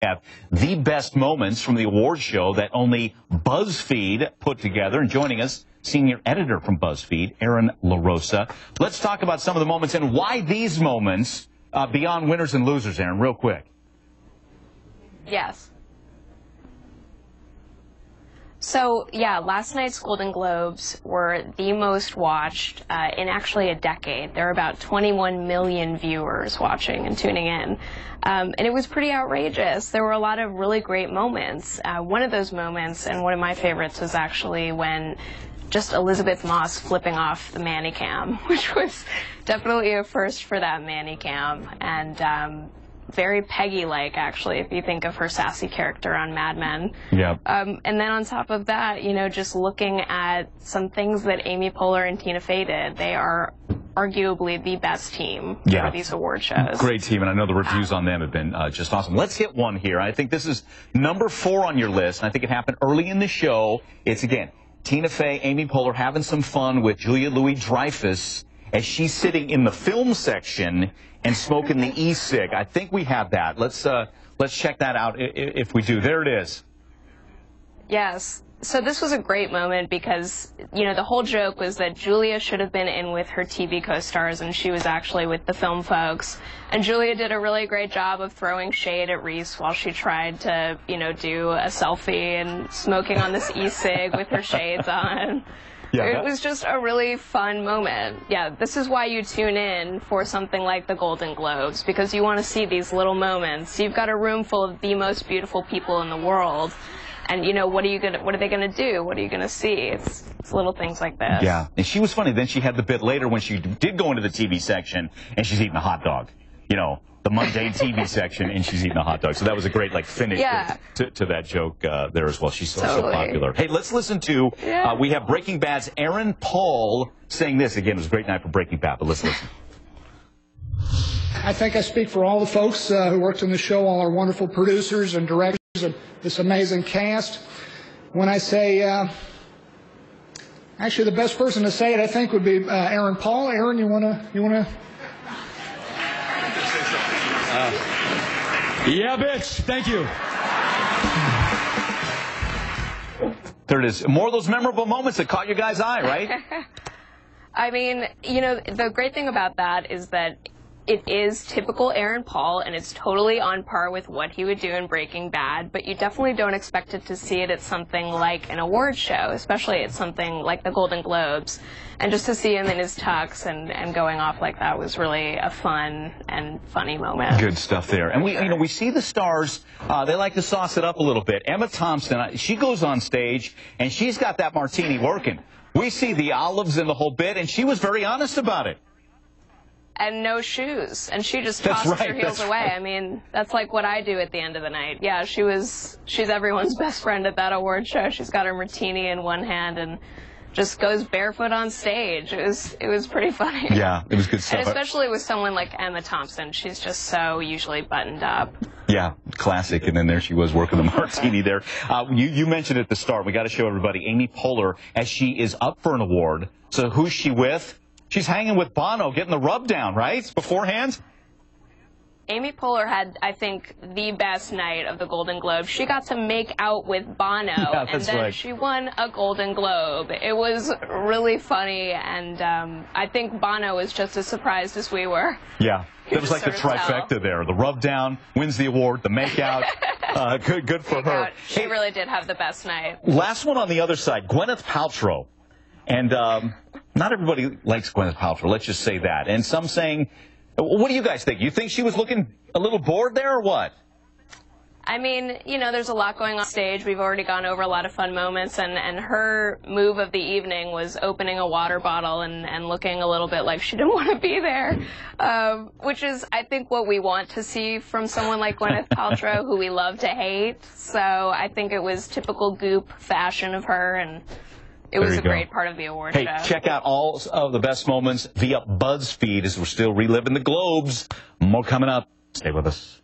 Have the best moments from the award show that only BuzzFeed put together. And joining us, senior editor from BuzzFeed, Erin LaRosa. Let's talk about some of the moments and why these moments beyond winners and losers, Erin, real quick. Yes. So, yeah, last night's Golden Globes were the most watched in actually a decade. There were about 21 million viewers watching and tuning in. And it was pretty outrageous. There were a lot of really great moments. One of those moments, and one of my favorites, was actually when just Elizabeth Moss flipping off the Manicam, which was definitely a first for that Manicam. And very Peggy-like, actually, if you think of her sassy character on Mad Men. Yeah. And then on top of that, you know, just looking at some things that Amy Poehler and Tina Fey did, they are arguably the best team for these award shows. Great team, and I know the reviews on them have been just awesome. Let's hit one here. I think this is number 4 on your list, and I think it happened early in the show. It's, again, Tina Fey, Amy Poehler having some fun with Julia Louis-Dreyfus as she's sitting in the film section and smoking the e-cig. I think we have that. Let's check that out if we do. There it is. Yes. So this was a great moment because, you know, the whole joke was that Julia should have been in with her TV co-stars, and she was actually with the film folks. And Julia did a really great job of throwing shade at Reese while she tried to, you know, do a selfie and smoking on this e-cig with her shades on. Yeah, it was just a really fun moment. Yeah, this is why you tune in for something like the Golden Globes, because you want to see these little moments. You've got a room full of the most beautiful people in the world, and you know, what are they gonna do? What are you gonna see? It's little things like this. Yeah, and she was funny. Then she had the bit later when she did go into the TV section and she's eating a hot dog. You know, the mundane TV section, and she's eating a hot dog. So that was a great finish to that joke there as well. She's so popular. Hey, let's listen to, we have Breaking Bad's Aaron Paul saying this. Again, it was a great night for Breaking Bad, but let's listen. I think I speak for all the folks who worked on the show, all our wonderful producers and directors and this amazing cast. When I say, actually the best person to say it, I think, would be Aaron Paul. Aaron, you wanna? Yeah, bitch. Thank you. There it is. More of those memorable moments that caught your guys' eye, right? I mean, you know, the great thing about that is that it is typical Aaron Paul, and it's totally on par with what he would do in Breaking Bad, but you definitely don't expect to see it at something like an award show, especially at something like the Golden Globes. And just to see him in his tux and going off like that was really a fun and funny moment. Good stuff there. And we see the stars, they like to sauce it up a little bit. Emma Thompson, she goes on stage, and she's got that martini working. We see the olives and the whole bit, and she was very honest about it. And no shoes, and she just tosses her heels away. I mean, that's like what I do at the end of the night. Yeah, she's everyone's best friend at that award show. She's got her martini in one hand and just goes barefoot on stage. It was pretty funny. Yeah, it was good stuff. And especially with someone like Emma Thompson, she's just so usually buttoned up. Yeah, classic. And then there she was working the martini there. You mentioned at the start, we got to show everybody Amy Poehler as she is up for an award. So who's she with? She's hanging with Bono, getting the rub down, right, beforehand? Amy Poehler had, I think, the best night of the Golden Globe. She got to make out with Bono, and then she won a Golden Globe. It was really funny, and I think Bono was just as surprised as we were. Yeah, it was like the trifecta there. The rub down, wins the award, the make out. Good for her. She really did have the best night. Last one on the other side, Gwyneth Paltrow. And not everybody likes Gwyneth Paltrow, let's just say that. And some saying, what do you guys think? You think she was looking a little bored there or what? I mean, you know, there's a lot going on stage. We've already gone over a lot of fun moments, and her move of the evening was opening a water bottle and looking a little bit like she didn't want to be there, which is, I think, what we want to see from someone like Gwyneth Paltrow, who we love to hate. So I think it was typical Goop fashion of her, and it was a great part of the award show. Hey, check out all of the best moments via BuzzFeed as we're still reliving the Globes. More coming up. Stay with us.